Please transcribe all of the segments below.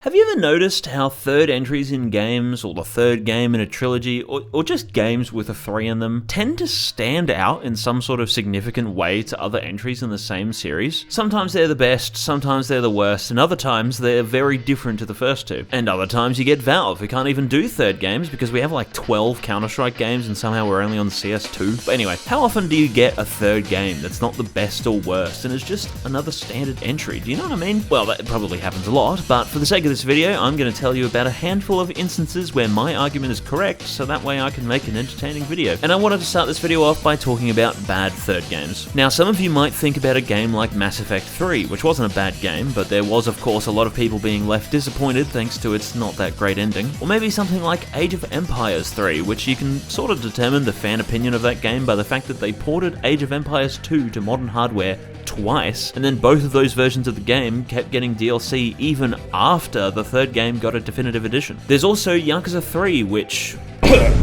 Have you ever noticed how third entries in games, or the third game in a trilogy, or just games with a 3 in them, tend to stand out in some sort of significant way to other entries in the same series? Sometimes they're the best, sometimes they're the worst, and other times they're very different to the first two. And other times you get Valve, who can't even do third games because we have like 12 Counter-Strike games and somehow we're only on CS2. But anyway, how often do you get a third game that's not the best or worst and is just another standard entry? Do you know what I mean? Well, that probably happens a lot, but for the sake of this video, I'm going to tell you about a handful of instances where my argument is correct, so that way I can make an entertaining video. And I wanted to start this video off by talking about bad third games. Now, some of you might think about a game like Mass Effect 3, which wasn't a bad game, but there was of course a lot of people being left disappointed thanks to its not that great ending. Or maybe something like Age of Empires 3, which you can sort of determine the fan opinion of that game by the fact that they ported Age of Empires 2 to modern hardware twice, and then both of those versions of the game kept getting DLC even after the third game got a definitive edition. There's also Yakuza 3, which...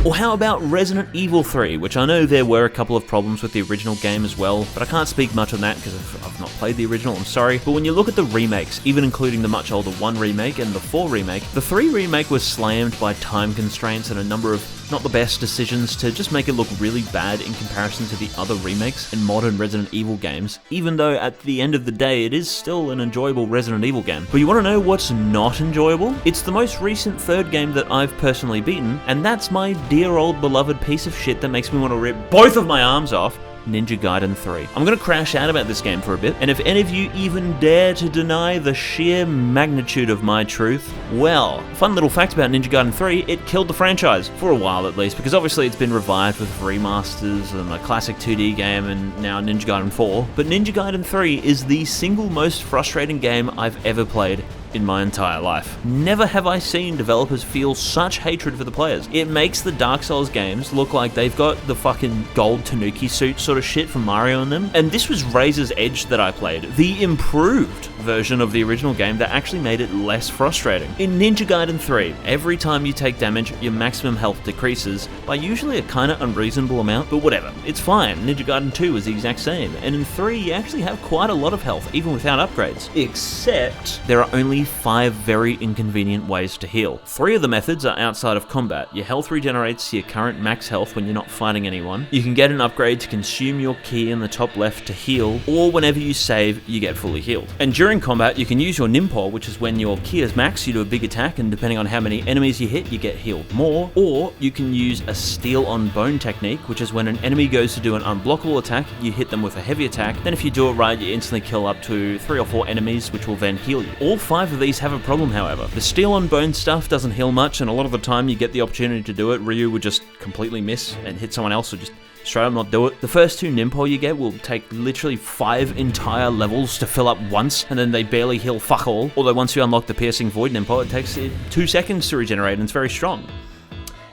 Or how about Resident Evil 3, which I know there were a couple of problems with the original game as well, but I can't speak much on that because I've not played the original, I'm sorry. But when you look at the remakes, even including the much older 1 remake and the 4 remake, the 3 remake was slammed by time constraints and a number of not the best decisions to just make it look really bad in comparison to the other remakes and modern Resident Evil games, even though at the end of the day it is still an enjoyable Resident Evil game. But you want to know what's not enjoyable? It's the most recent third game that I've personally beaten, and that's my dear old beloved piece of shit that makes me want to rip both of my arms off, Ninja Gaiden 3. I'm gonna crash out about this game for a bit, and if any of you even dare to deny the sheer magnitude of my truth, well, fun little fact about Ninja Gaiden 3, it killed the franchise, for a while at least, because obviously it's been revived with remasters and a classic 2D game and now Ninja Gaiden 4, but Ninja Gaiden 3 is the single most frustrating game I've ever played in my entire life. Never have I seen developers feel such hatred for the players. It makes the Dark Souls games look like they've got the fucking gold Tanuki suit sort of shit from Mario in them. And this was Razor's Edge that I played, the improved version of the original game that actually made it less frustrating. In Ninja Gaiden 3, every time you take damage, your maximum health decreases by usually a kinda unreasonable amount, but whatever, it's fine. Ninja Gaiden 2 is the exact same, and in 3 you actually have quite a lot of health, even without upgrades. Except, there are only 5 very inconvenient ways to heal. 3 of the methods are outside of combat. Your health regenerates to your current max health when you're not fighting anyone. You can get an upgrade to consume your ki in the top left to heal, or whenever you save, you get fully healed. And during combat, you can use your Ninpo, which is when your ki is max, you do a big attack, and depending on how many enemies you hit, you get healed more. Or you can use a steel on bone technique, which is when an enemy goes to do an unblockable attack, you hit them with a heavy attack, then if you do it right, you instantly kill up to 3 or 4 enemies, which will then heal you. All 5 of these have a problem, however. The steel on bone stuff doesn't heal much, and a lot of the time you get the opportunity to do it, Ryu would just completely miss and hit someone else or just straight up not do it. The first 2 Ninpo you get will take literally 5 entire levels to fill up once, and then they barely heal fuck all. Although once you unlock the Piercing Void Ninpo, it takes 2 seconds to regenerate, and it's very strong.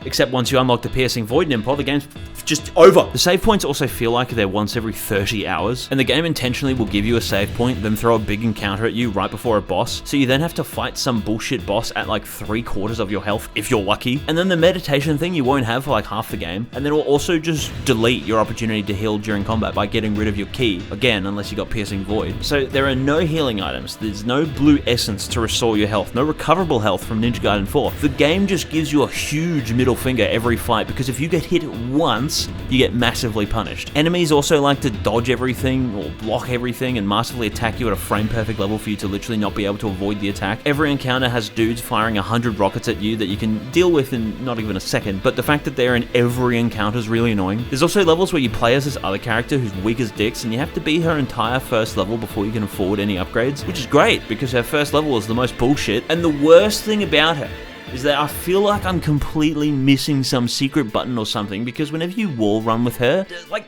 Except once you unlock the Piercing Void Ninpo, the game's just over. The save points also feel like they're once every 30 hours, and the game intentionally will give you a save point, then throw a big encounter at you right before a boss, so you then have to fight some bullshit boss at like 3/4 of your health, if you're lucky. And then the meditation thing you won't have for like half the game, and then it will also just delete your opportunity to heal during combat by getting rid of your ki, again, unless you got Piercing Void. So there are no healing items, there's no blue essence to restore your health, no recoverable health from Ninja Gaiden 4. The game just gives you a huge middle finger every fight, because if you get hit once, you get massively punished. Enemies also like to dodge everything or block everything and massively attack you at a frame perfect level for you to literally not be able to avoid the attack. Every encounter has dudes firing 100 rockets at you that you can deal with in not even a second, but the fact that they're in every encounter is really annoying. There's also levels where you play as this other character who's weak as dicks, and you have to beat her entire first level before you can afford any upgrades, which is great because her first level is the most bullshit. And the worst thing about her is that I feel like I'm completely missing some secret button or something, because whenever you wall run with her, like,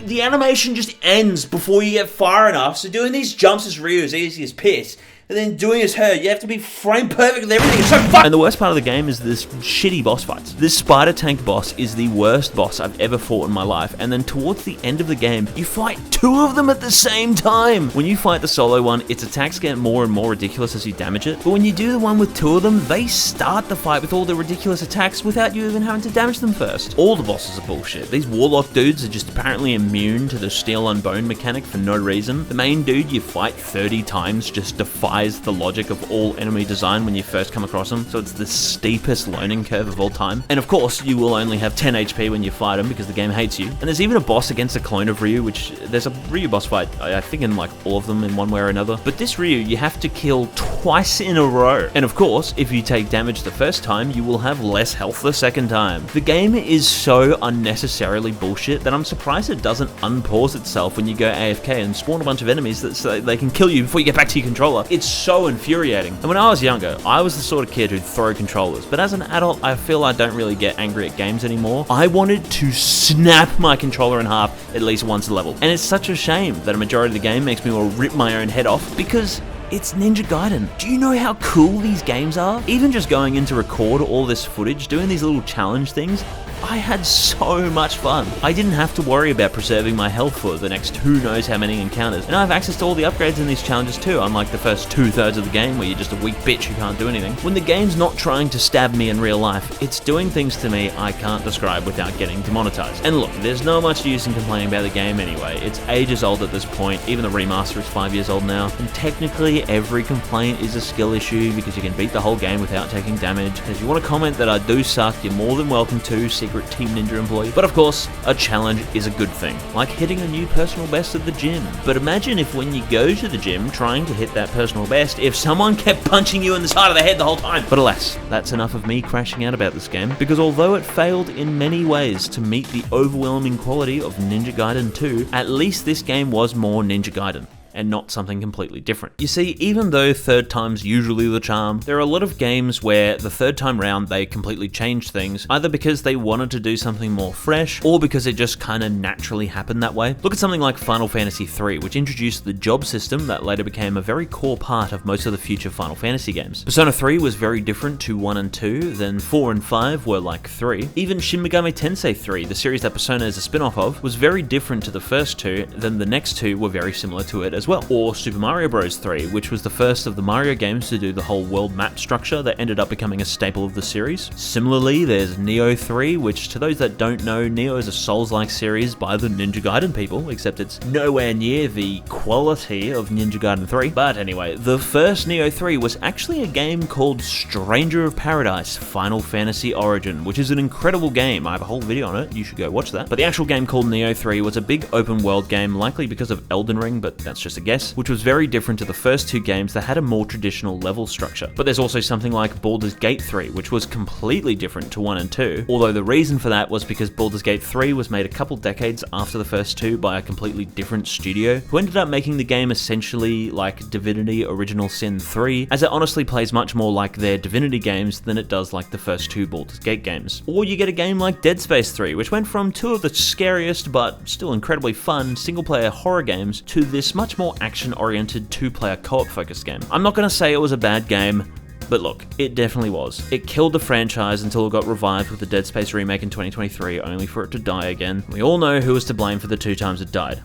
the animation just ends before you get far enough, so doing these jumps as Ryu is easy as piss. And then doing as her, you have to be frame perfect with everything. It's so fun! And the worst part of the game is this shitty boss fights. This spider tank boss is the worst boss I've ever fought in my life. And then towards the end of the game, you fight 2 of them at the same time. When you fight the solo one, its attacks get more and more ridiculous as you damage it. But when you do the one with 2 of them, they start the fight with all the ridiculous attacks without you even having to damage them first. All the bosses are bullshit. These warlock dudes are just apparently immune to the steel on bone mechanic for no reason. The main dude you fight 30 times just defies defies the logic of all enemy design when you first come across them, so it's the steepest learning curve of all time. And of course, you will only have 10 HP when you fight him because the game hates you. And there's even a boss against a clone of Ryu, which there's a Ryu boss fight, I think in like all of them in one way or another. But this Ryu, you have to kill twice in a row. And of course, if you take damage the first time, you will have less health the second time. The game is so unnecessarily bullshit that I'm surprised it doesn't unpause itself when you go AFK and spawn a bunch of enemies that so they can kill you before you get back to your controller. It's so infuriating. And when I was younger, I was the sort of kid who'd throw controllers, but as an adult, I feel I don't really get angry at games anymore. I wanted to snap my controller in half at least once a level. And it's such a shame that a majority of the game makes me want to rip my own head off because it's Ninja Gaiden. Do you know how cool these games are? Even just going in to record all this footage, doing these little challenge things, I had so much fun. I didn't have to worry about preserving my health for the next who knows how many encounters. And I have access to all the upgrades in these challenges too, unlike the first 2/3 of the game where you're just a weak bitch who can't do anything. When the game's not trying to stab me in real life, it's doing things to me I can't describe without getting demonetized. And look, there's not much use in complaining about the game anyway. It's ages old at this point, even the remaster is 5 years old now. And technically every complaint is a skill issue because you can beat the whole game without taking damage. If you want to comment that I do suck, you're more than welcome to, secret Team Ninja employee. But of course, a challenge is a good thing, like hitting a new personal best at the gym. But imagine if when you go to the gym trying to hit that personal best, if someone kept punching you in the side of the head the whole time. But alas, that's enough of me crashing out about this game, because although it failed in many ways to meet the overwhelming quality of Ninja Gaiden 2, at least this game was more Ninja Gaiden and not something completely different. You see, even though third time's usually the charm, there are a lot of games where the third time round they completely changed things, either because they wanted to do something more fresh, or because it just kinda naturally happened that way. Look at something like Final Fantasy III, which introduced the job system that later became a very core part of most of the future Final Fantasy games. Persona 3 was very different to 1 and 2, then 4 and 5 were like 3. Even Shin Megami Tensei 3, the series that Persona is a spin-off of, was very different to the first two, then the next two were very similar to it as well. Or Super Mario Bros. 3, which was the first of the Mario games to do the whole world map structure that ended up becoming a staple of the series. Similarly, there's Nioh 3, which to those that don't know, Nioh is a Souls-like series by the Ninja Gaiden people, except it's nowhere near the quality of Ninja Gaiden 3. But anyway, the first Nioh 3 was actually a game called Stranger of Paradise Final Fantasy Origin, which is an incredible game. I have a whole video on it, you should go watch that. But the actual game called Nioh 3 was a big open world game, likely because of Elden Ring, but that's just a guess, which was very different to the first two games that had a more traditional level structure. But there's also something like Baldur's Gate 3, which was completely different to 1 and 2, although the reason for that was because Baldur's Gate 3 was made a couple decades after the first two by a completely different studio, who ended up making the game essentially like Divinity Original Sin 3, as it honestly plays much more like their Divinity games than it does like the first two Baldur's Gate games. Or you get a game like Dead Space 3, which went from two of the scariest but still incredibly fun single-player horror games to this much more action-oriented two-player co-op focused game. I'm not going to say it was a bad game, but look, it definitely was. It killed the franchise until it got revived with the Dead Space remake in 2023, only for it to die again. We all know who was to blame for the 2 times it died.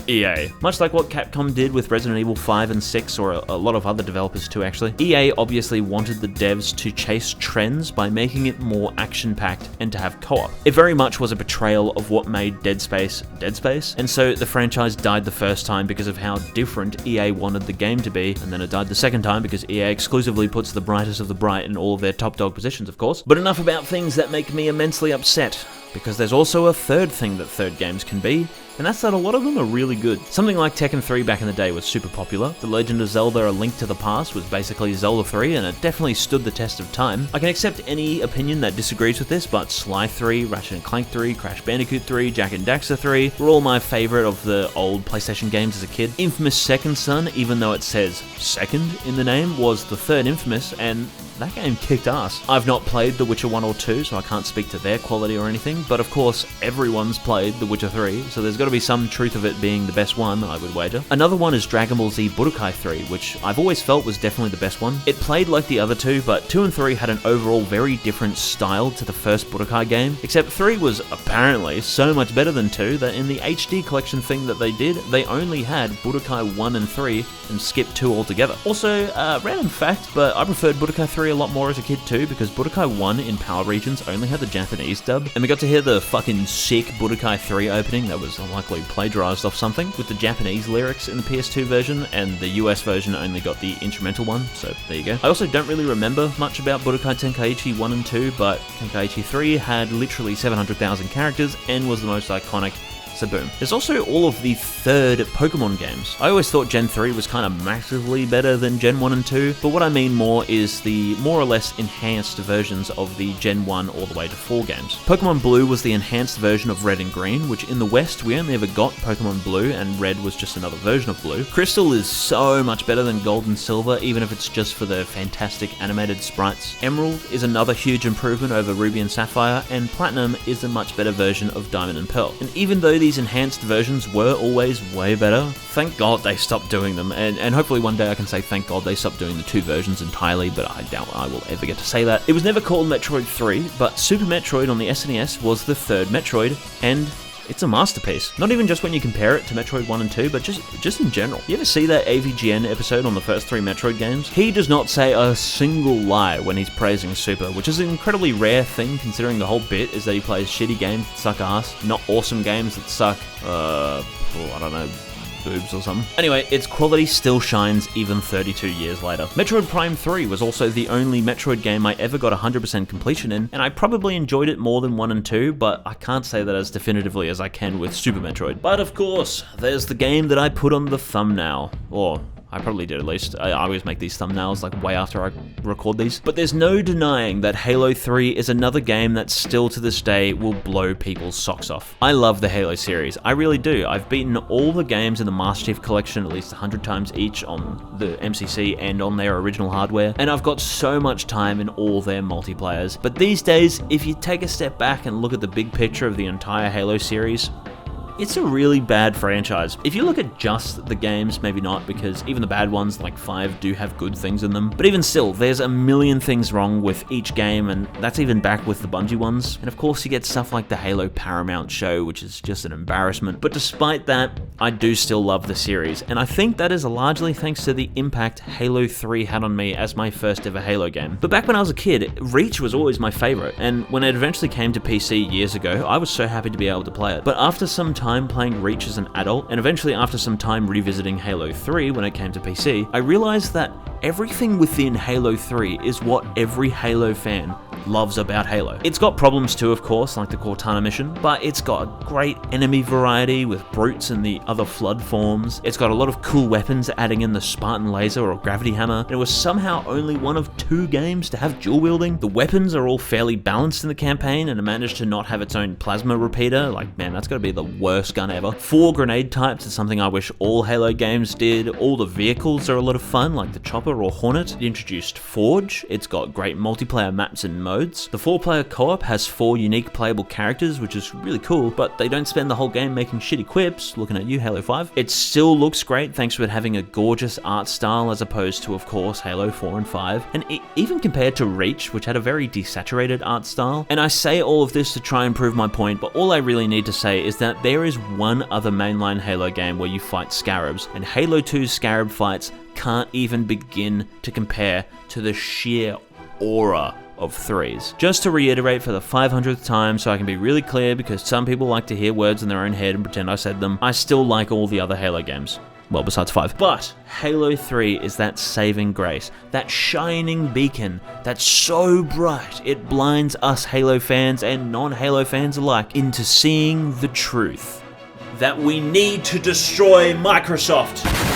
EA. Much like what Capcom did with Resident Evil 5 and 6, or a lot of other developers too actually, EA obviously wanted the devs to chase trends by making it more action-packed and to have co-op. It very much was a betrayal of what made Dead Space, and so the franchise died the first time because of how different EA wanted the game to be, and then it died the second time because EA exclusively puts the brightest of the bright in all of their top dog positions, of course. But enough about things that make me immensely upset, because there's also a third thing that third games can be, and that's that a lot of them are really good. Something like Tekken 3 back in the day was super popular. The Legend of Zelda A Link to the Past was basically Zelda 3, and it definitely stood the test of time. I can accept any opinion that disagrees with this, but Sly 3, Ratchet & Clank 3, Crash Bandicoot 3, Jak and Daxter 3 were all my favourite of the old PlayStation games as a kid. Infamous Second Son, even though it says second in the name, was the third Infamous, and that game kicked ass. I've not played The Witcher 1 or 2, so I can't speak to their quality or anything, but of course, everyone's played The Witcher 3, so there's got to be some truth of it being the best one, I would wager. Another one is Dragon Ball Z Budokai 3, which I've always felt was definitely the best one. It played like the other two, but 2 and 3 had an overall very different style to the first Budokai game, except 3 was apparently so much better than 2 that in the HD collection thing that they did, they only had Budokai 1 and 3 and skipped 2 altogether. Also, random fact, but I preferred Budokai 3 3 a lot more as a kid too, because Budokai 1 in Power Regions only had the Japanese dub, and we got to hear the fucking sick Budokai 3 opening that was unlikely plagiarized off something, with the Japanese lyrics in the PS2 version, and the US version only got the instrumental one, so there you go. I also don't really remember much about Budokai Tenkaichi 1 and 2, but Tenkaichi 3 had literally 700,000 characters and was the most iconic. So boom. There's also all of the third Pokemon games. I always thought Gen 3 was kind of massively better than Gen 1 and 2, but what I mean more is the more or less enhanced versions of the Gen 1 all the way to 4 games. Pokemon Blue was the enhanced version of Red and Green, which in the West we only ever got Pokemon Blue, and Red was just another version of Blue. Crystal is so much better than Gold and Silver, even if it's just for the fantastic animated sprites. Emerald is another huge improvement over Ruby and Sapphire, and Platinum is a much better version of Diamond and Pearl. And even though these enhanced versions were always way better, thank God they stopped doing them, and hopefully one day I can say thank God they stopped doing the 2 versions entirely, but I doubt I will ever get to say that. It was never called Metroid 3, but Super Metroid on the SNES was the 3rd Metroid, and it's a masterpiece. Not even just when you compare it to Metroid 1 and 2, but just in general. You ever see that AVGN episode on the first 3 Metroid games? He does not say a single lie when he's praising Super, which is an incredibly rare thing considering the whole bit is that he plays shitty games that suck ass, not awesome games that suck, I don't know, boobs or something. Anyway, its quality still shines even 32 years later. Metroid Prime 3 was also the only Metroid game I ever got 100% completion in, and I probably enjoyed it more than 1 and 2, but I can't say that as definitively as I can with Super Metroid. But of course, there's the game that I put on the thumbnail, or I probably did at least. I always make these thumbnails like way after I record these. But there's no denying that Halo 3 is another game that still to this day will blow people's socks off. I love the Halo series, I really do. I've beaten all the games in the Master Chief Collection at least 100 times each on the MCC and on their original hardware, and I've got so much time in all their multiplayers. But these days, if you take a step back and look at the big picture of the entire Halo series, it's a really bad franchise. If you look at just the games, maybe not, because even the bad ones like 5 do have good things in them. But even still, there's a million things wrong with each game, and that's even back with the Bungie ones. And of course you get stuff like the Halo Paramount show, which is just an embarrassment. But despite that, I do still love the series, and I think that is largely thanks to the impact Halo 3 had on me as my first ever Halo game. But back when I was a kid, Reach was always my favorite, and when it eventually came to PC years ago, I was so happy to be able to play it. But after some time playing Reach as an adult, and eventually after some time revisiting Halo 3 when it came to PC, I realized that everything within Halo 3 is what every Halo fan loves about Halo. It's got problems too, of course, like the Cortana mission, but it's got great enemy variety with brutes and the other flood forms. It's got a lot of cool weapons, adding in the Spartan laser or gravity hammer, and it was somehow only one of 2 games to have dual wielding. The weapons are all fairly balanced in the campaign, and it managed to not have its own plasma repeater. Like, man, that's gotta be the worst gun ever. 4 grenade types is something I wish all Halo games did. All the vehicles are a lot of fun, like the Chopper or Hornet. It introduced Forge. It's got great multiplayer maps and modes. The 4-player co-op has 4 unique playable characters, which is really cool, but they don't spend the whole game making shitty quips. Looking at you, Halo 5. It still looks great thanks to it having a gorgeous art style as opposed to, of course, Halo 4 and 5. And even compared to Reach, which had a very desaturated art style. And I say all of this to try and prove my point, but all I really need to say is that there is one other mainline Halo game where you fight Scarabs, and Halo 2's Scarab fights can't even begin to compare to the sheer aura of 3's. Just to reiterate for the 500th time so I can be really clear, because some people like to hear words in their own head and pretend I said them, I still like all the other Halo games. Well, besides 5. But Halo 3 is that saving grace, that shining beacon that's so bright it blinds us Halo fans and non-Halo fans alike into seeing the truth. That we need to destroy Microsoft.